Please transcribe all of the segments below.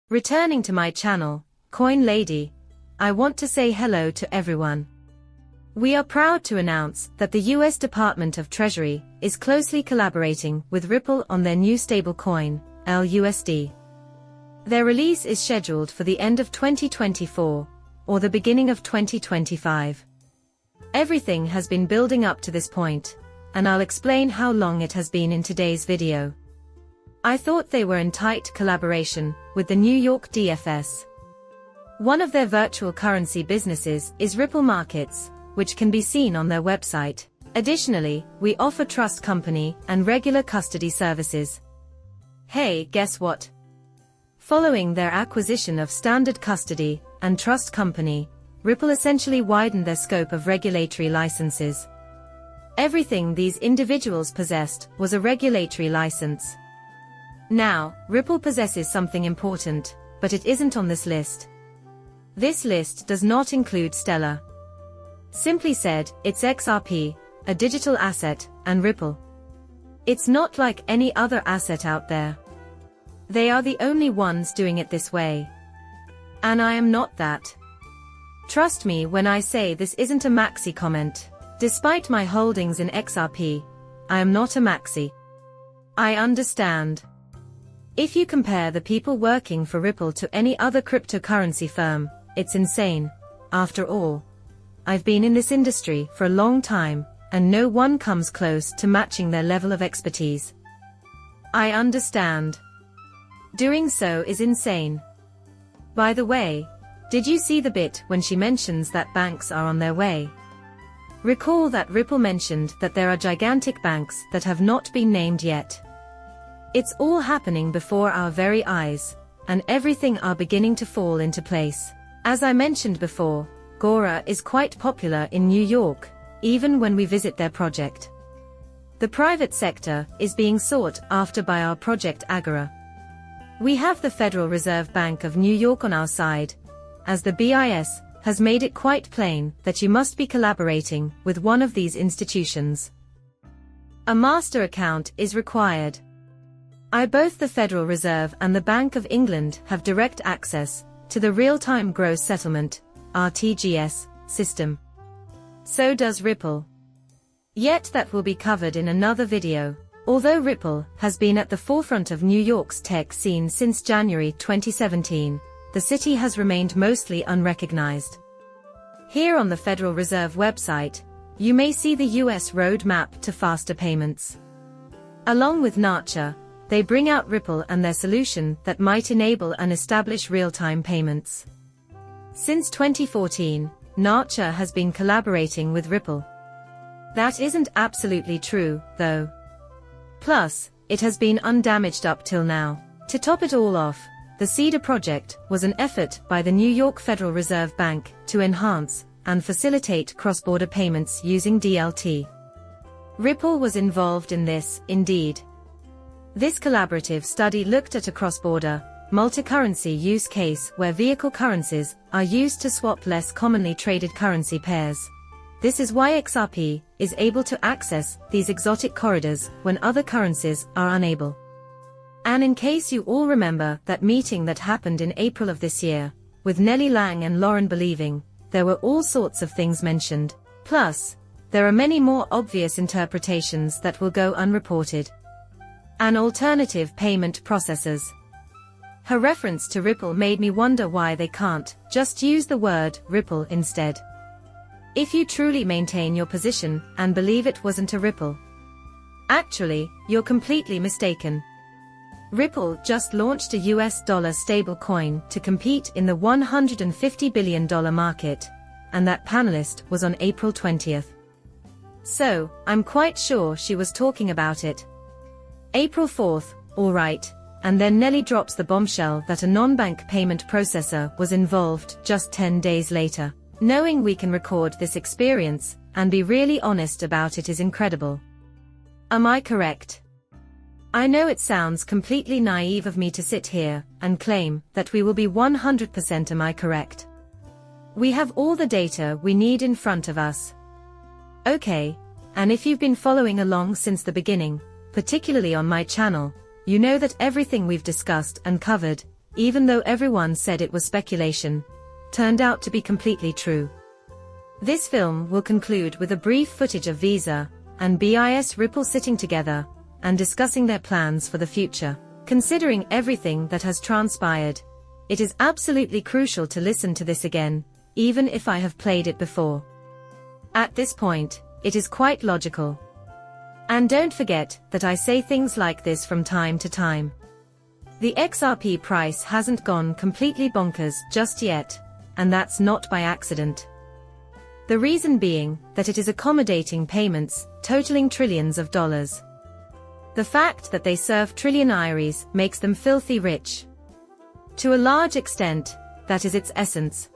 Returning to my channel, Coin Lady, I want to say hello to everyone. We are proud to announce that the US Department of Treasury is closely collaborating with Ripple on their new stablecoin, LUSD. Their release is scheduled for the end of 2024, or the beginning of 2025. Everything has been building up to this point, and I'll explain how long it has been in today's video. I thought they were in tight collaboration with the New York DFS. One of their virtual currency businesses is Ripple Markets, which can be seen on their website. Additionally, we offer trust company and regular custody services. Hey, guess what? Following their acquisition of Standard Custody and Trust Company, Ripple essentially widened their scope of regulatory licenses. Everything these individuals possessed was a regulatory license. Now, Ripple possesses something important, but it isn't on this list. This list does not include Stellar. Simply said, it's XRP, a digital asset, and Ripple. It's not like any other asset out there. They are the only ones doing it this way. And I am not that. Trust me when I say this isn't a maxi comment. Despite my holdings in XRP, I am not a maxi. I understand. If you compare the people working for Ripple to any other cryptocurrency firm, it's insane. After all, I've been in this industry for a long time, and no one comes close to matching their level of expertise. I understand. Doing so is insane. By the way, did you see the bit when she mentions that banks are on their way? Recall that Ripple mentioned that there are gigantic banks that have not been named yet. It's all happening before our very eyes, and everything are beginning to fall into place. As I mentioned before, Gora is quite popular in New York, even when we visit their project. The private sector is being sought after by our project Agora. We have the Federal Reserve Bank of New York on our side, as the BIS has made it quite plain that you must be collaborating with one of these institutions. A master account is required. Both the Federal Reserve and the Bank of England have direct access to the real-time gross settlement, RTGS, system. So does Ripple. Yet that will be covered in another video. Although Ripple has been at the forefront of New York's tech scene since January 2017, the city has remained mostly unrecognized. Here on the Federal Reserve website, you may see the US roadmap to faster payments. Along with Nacha, they bring out Ripple and their solution that might enable and establish real-time payments. Since 2014, Nacha has been collaborating with Ripple. That isn't absolutely true, though. Plus, it has been undamaged up till now. To top it all off, the Cedar project was an effort by the New York Federal Reserve Bank to enhance and facilitate cross-border payments using DLT. Ripple was involved in this, indeed. This collaborative study looked at a cross-border, multi-currency use case where vehicle currencies are used to swap less commonly traded currency pairs. This is why XRP is able to access these exotic corridors when other currencies are unable. And in case you all remember that meeting that happened in April of this year, with Nellie Lang and Lauren Believing, there were all sorts of things mentioned. Plus, there are many more obvious interpretations that will go unreported. And alternative payment processors. Her reference to Ripple made me wonder why they can't just use the word Ripple instead. If you truly maintain your position and believe it wasn't a Ripple. Actually, you're completely mistaken. Ripple just launched a US dollar stablecoin to compete in the $150 billion market, and that panelist was on April 20th. So, I'm quite sure she was talking about it. April 4th, alright, and then Nelly drops the bombshell that a non-bank payment processor was involved just 10 days later. Knowing we can record this experience and be really honest about it is incredible. Am I correct? I know it sounds completely naive of me to sit here and claim that we will be 100% am I correct? We have all the data we need in front of us. Okay, and if you've been following along since the beginning, particularly on my channel, you know that everything we've discussed and covered even though everyone said it was speculation, turned out to be completely true. This film will conclude with a brief footage of Visa and BIS Ripple sitting together and discussing their plans for the future. Considering everything that has transpired, it is absolutely crucial to listen to this again, even if I have played it before. At this point, it is quite logical. And don't forget that I say things like this from time to time. The XRP price hasn't gone completely bonkers just yet, and that's not by accident. The reason being that it is accommodating payments totaling trillions of dollars. The fact that they serve trillionaires makes them filthy rich. To a large extent, that is its essence.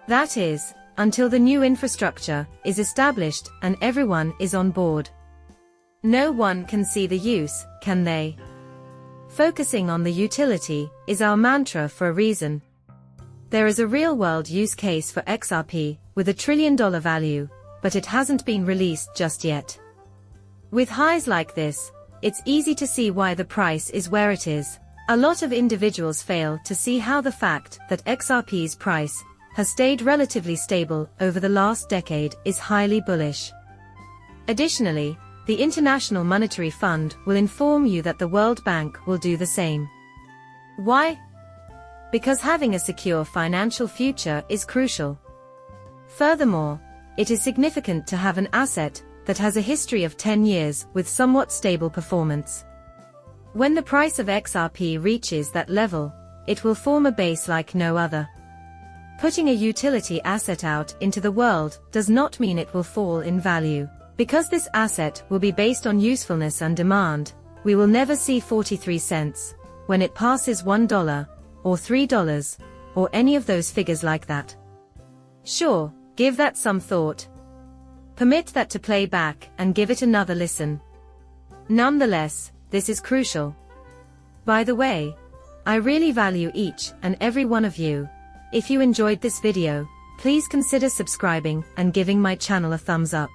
That is, until the new infrastructure is established and everyone is on board. No one can see the use, can they? Focusing on the utility is our mantra for a reason. There is a real-world use case for XRP with $1 trillion value, but it hasn't been released just yet. With highs like this, it's easy to see why the price is where it is. A lot of individuals fail to see how the fact that XRP's price has stayed relatively stable over the last decade is highly bullish. Additionally, the International Monetary Fund will inform you that the World Bank will do the same. Why? Because having a secure financial future is crucial. Furthermore, it is significant to have an asset that has a history of 10 years with somewhat stable performance. When the price of XRP reaches that level, it will form a base like no other. Putting a utility asset out into the world does not mean it will fall in value. Because this asset will be based on usefulness and demand, we will never see 43 cents when it passes $1 or $3 or any of those figures like that. Sure, give that some thought. Permit that to play back and give it another listen. Nonetheless, this is crucial. By the way, I really value each and every one of you. If you enjoyed this video, please consider subscribing and giving my channel a thumbs up.